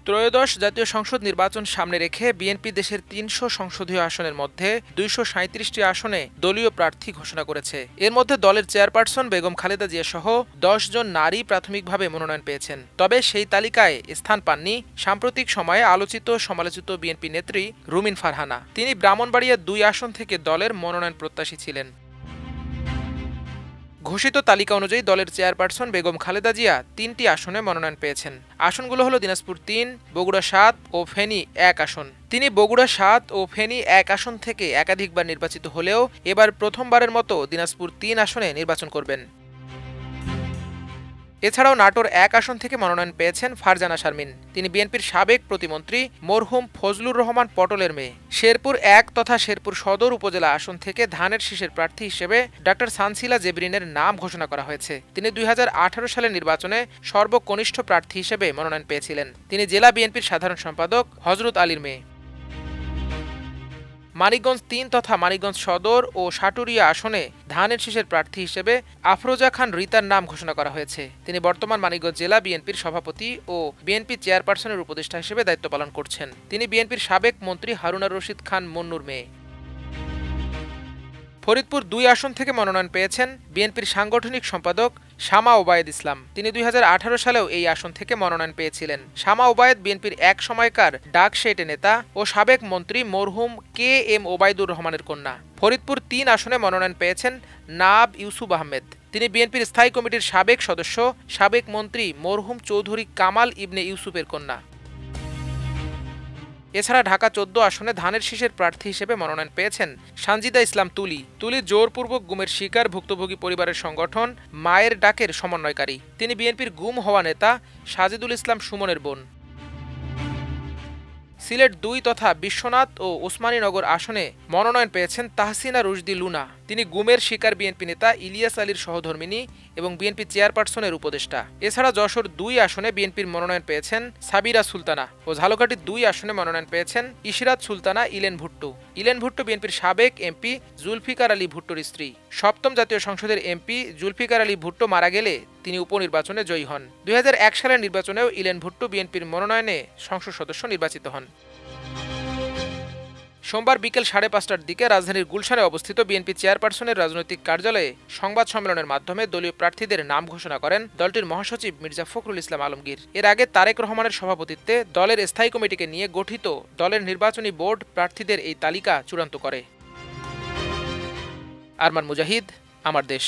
ত্রয়োদশ জাতীয় সংসদ নির্বাচন সামনে রেখে বিএনপি দেশের ৩০০ সংসদীয় আসনের মধ্যে ২৩৭টি আসনে দলীয় প্রার্থী ঘোষণা করেছে। এর মধ্যে দলের চেয়ারপারসন বেগম খালেদা জিয়া সহ ১০ জন নারী প্রাথমিকভাবে মনোনয়ন পেয়েছেন। তবে সেই তালিকায় স্থান পাননি সাম্প্রতিক সময়ে আলোচিত সমালোচিত বিএনপি নেত্রী রুমিন ফারহানা। তিনি ব্রাহ্মণবাড়িয়া ২ আসন থেকে দলের মনোনয়ন প্রত্যাশী ছিলেন। ঘোষিত তালিকা অনুযায়ী দলের চেয়ারপারসন বেগম খালেদা জিয়া ৩টি আসনে মনোনয়ন পেয়েছেন। আসনগুলো হলো দিনাজপুর ৩, বগুড়া ৭ ও ফেনী ১ আসন। তিনি বগুড়া ৭ ও ফেনী ১ আসন থেকে একাধিকবার নির্বাচিত হলেও এবার প্রথমবারের মতো দিনাজপুর ৩ আসনে নির্বাচন করবেন। এছাড়াও নাটোর ১ আসন থেকে মনোনয়ন পেয়েছেন ফারজানা শারমিন। তিনি বিএনপির সাবেক প্রতিমন্ত্রী মরহুম ফজলুর রহমান পটলের মেয়ে। শেরপুর ১ তথা শেরপুর সদর উপজেলা আসন থেকে ধানের শীষের প্রার্থী হিসেবে ডা সানসিলা জেবরিনের নাম ঘোষণা করা হয়েছে। তিনি ২০১৮ সালের নির্বাচনে সর্বকনিষ্ঠ প্রার্থী হিসেবে মনোনয়ন পেয়েছিলেন। তিনি জেলা বিএনপির সাধারণ সম্পাদক হজরত আলীর মেয়ে। মানিকগঞ্জ ৩ তথা মানিকগঞ্জ সদর ও সাটুরিয়া আসনে ধানের শীষের প্রার্থী হিসেবে আফরোজা খান রিতার নাম ঘোষণা করা হয়েছে। তিনি বর্তমান মানিকগঞ্জ জেলা বিএনপির সভাপতি ও বিএনপি চেয়ারপারসনের উপদেষ্টা হিসেবে দায়িত্ব পালন করছেন। তিনি বিএনপির সাবেক মন্ত্রী হারুনার রশিদ খান মন্নুর মেয়ে। ফরিদপুর ২ আসন থেকে মনোনয়ন পেয়েছেন বিএনপির সাংগঠনিক সম্পাদক শামা ওবায়েদ ইসলাম। তিনি ২০১৮ সালেও এই আসন থেকে মনোনয়ন পেয়েছিলেন। শামা ওবায়েদ বিএনপির এক সময়কার ডাকসেটে নেতা ও সাবেক মন্ত্রী মরহুম KM ওবায়দুর রহমানের কন্যা। ফরিদপুর ৩ আসনে মনোনয়ন পেয়েছেন নাব ইউসুফ আহমেদ। তিনি বিএনপির স্থায়ী কমিটির সাবেক সদস্য, সাবেক মন্ত্রী মরহুম চৌধুরী কামাল ইবনে ইউসুফের কন্যা। এছাড়া ঢাকা ১৪ আসনে ধানের শীষের প্রার্থী হিসেবে মনোনয়ন পেয়েছেন সানজিদা ইসলাম তুলি। তুলি জোরপূর্বক গুমের শিকার ভুক্তভোগী পরিবারের সংগঠন মায়ের ডাকের সমন্বয়কারী। তিনি বিএনপির গুম হওয়া নেতা সাজিদুল ইসলাম সুমনের বোন। সিলেট ২ তথা বিশ্বনাথ ও ওসমানীনগর আসনে মনোনয়ন পেয়েছেন তাহসিনা রুশদি লুনা। তিনি গুমের শিকার বিএনপি নেতা ইলিয়াস আলীর সহধর্মিণী এবং বিএনপি চেয়ারপারসনের উপদেষ্টা। এছাড়া যশোর ২ আসনে বিএনপির মনোনয়ন পেয়েছেন সাবিরা সুলতানা ও ঝালকাঠি ২ আসনে মনোনয়ন পেয়েছেন ইশরাত সুলতানা ইলেন ভুট্টো। ইলেন ভুট্টো বিএনপির সাবেক এমপি জুলফিকার আলী ভুট্টোর স্ত্রী। সপ্তম জাতীয় সংসদের এমপি জুলফিকার আলী ভুট্টো মারা গেলে তিনি উপনির্বাচনে জয়ী হন। ২০০১ সালের নির্বাচনেও ইলেন ভুট্টো বিএনপির মনোনয়নে সংসদ সদস্য নির্বাচিত হন। সোমবার বিকেল ৫:৩০টার দিকে রাজধানীর গুলশানে অবস্থিত বিএনপি চেয়ারপারসনের রাজনৈতিক কার্যালয়ে সংবাদ সম্মেলনের মাধ্যমে দলীয় প্রার্থীদের নাম ঘোষণা করেন দলটির মহাসচিব মির্জা ফখরুল ইসলাম আলমগীর। এর আগে তারেক রহমানের সভাপতিত্বে দলের স্থায়ী কমিটিকে নিয়ে গঠিত দলের নির্বাচনী বোর্ড প্রার্থীদের এই তালিকা চূড়ান্ত করে। আরমান মুজাহিদ, আমার দেশ।